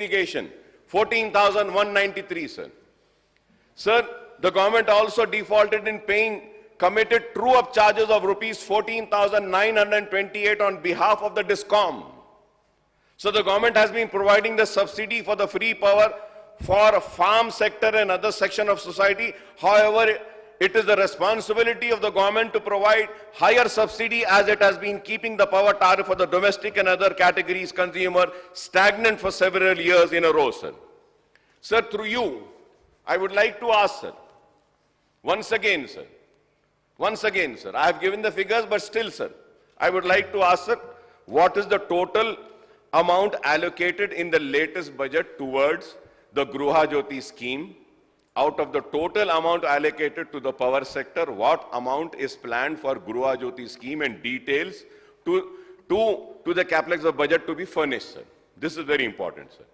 irrigation, 14,193, sir. Sir, the government also defaulted in paying committed true-up charges of rupees 14,928 on behalf of the DISCOM. So the government has been providing the subsidy for the free power for farm sector and other section of society. However, it is the responsibility of the government to provide higher subsidy, as it has been keeping the power tariff for the domestic and other categories consumer stagnant for several years in a row, sir. Sir, through you, I would like to ask, sir, once again, sir, I have given the figures, but still, sir, I would like to ask, sir, what is the total amount allocated in the latest budget towards the Gruha Jyoti scheme? Out of the total amount allocated to the power sector, what amount is planned for Gruha Jyoti scheme, and details to the capex of budget to be furnished, sir? This is very important, sir.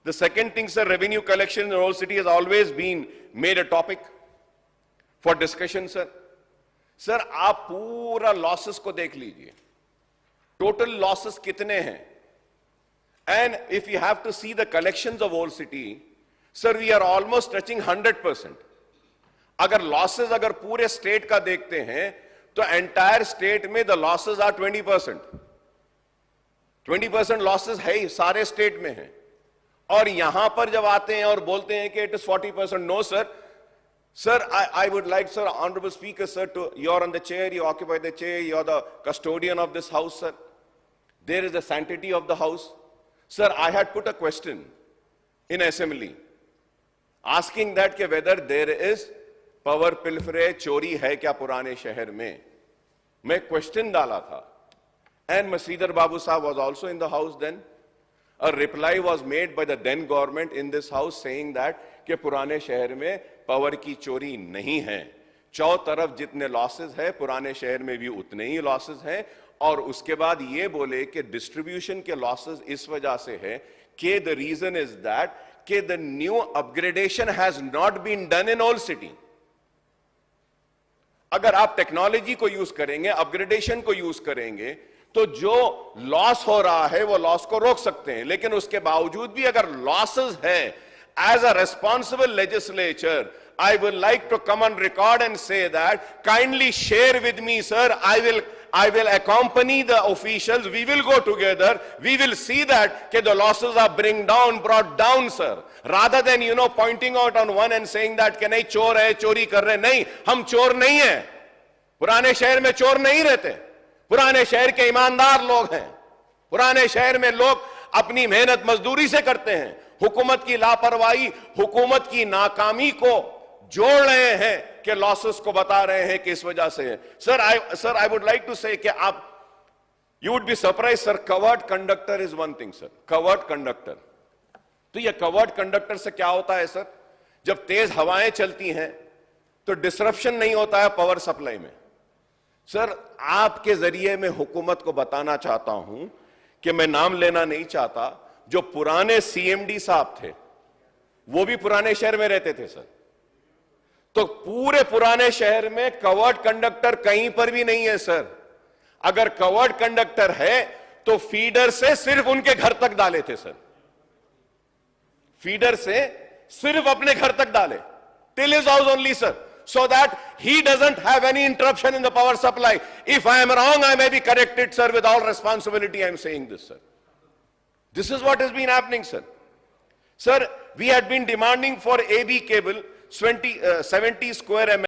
The second thing, sir, revenue collection in the whole city has always been made a topic for discussion, sir. Sir, आप पूरा losses को देख लीजिए. Total losses कितने हैं? And if you have to see the collections of whole city, sir, we are almost touching 100%. अगर losses अगर पूरे state का देखते हैं, तो entire state में the losses are 20%. 20% losses है ही सारे state में हैं. और यहां पर जब आते हैं और बोलते हैं कि it is 40%, no, sir. Sir, I would like, sir, Honorable Speaker, sir, you're on the chair, you occupy the chair, you're the custodian of this house, sir. There is the sanctity of the house. Sir, I had put a question in assembly asking that whether there is power pilferage, चोरी है क्या पुराने शहर में. मैं question डाला था. And Masridhar Babu Sahab was also in the house then. A reply was made by the then government in this house saying that कि पुराने शहर में पावर की चोरी नहीं है. चौ तरफ जितने लॉसेस है पुराने शहर में भी उतने ही लॉसेस हैं. और उसके बाद ये बोले कि डिस्ट्रीब्यूशन के लॉसेस इस वजह से है कि द रीजन इज दैट कि the new upgradation has not been done in all city. अगर आप टेक्नोलॉजी को यूज करेंगे, अपग्रेडेशन को यूज करेंगे, तो जो लॉस हो रहा है वो लॉस को रोक सकते हैं. लेकिन उसके बावजूद भी अगर लॉसेस है, as a responsible legislature, I would like to come on record and say that kindly share with me, sir. I will accompany the officials. We will go together. We will see that the losses are brought down, sir. Rather than, pointing out on one and saying that कि नहीं चोर है, चोरी कर रहे. नहीं, हम चोर नहीं है. पुराने शहर में चोर नहीं रहते. पुराने शहर के ईमानदार लोग हैं. पुराने शहर में लोग अपनी मेहनत मजदूरी से करते हैं. हुकूमत की लापरवाही, हुकूमत की नाकामी को जोड़ रहे हैं कि लॉसेस को बता रहे हैं कि इस वजह से है. Sir I would like to say कि आप you would be surprise, sir. Covered conductor is one thing, sir. Covered conductor, तो ये कवर्ड कंडक्टर से क्या होता है, सर? जब तेज हवाएं चलती हैं तो डिसरप्शन नहीं होता है पावर सप्लाई में. सर, आपके जरिए मैं हुकूमत को बताना चाहता हूं कि मैं नाम लेना नहीं चाहता, जो पुराने सीएमडी साहब थे वो भी पुराने शहर में रहते थे, सर. तो पूरे पुराने शहर में कवर्ड कंडक्टर कहीं पर भी नहीं है, सर. अगर कवर्ड कंडक्टर है तो फीडर से सिर्फ उनके घर तक डाले थे, सर. फीडर से सिर्फ अपने घर तक डाले, till his house only, sir, so that he doesn't have any interruption in the power supply. If I am wrong, I may be corrected, sir. With all responsibility, I am saying this, sir. This is what has been happening, sir. Sir, we had been demanding for AB cable 70 square mm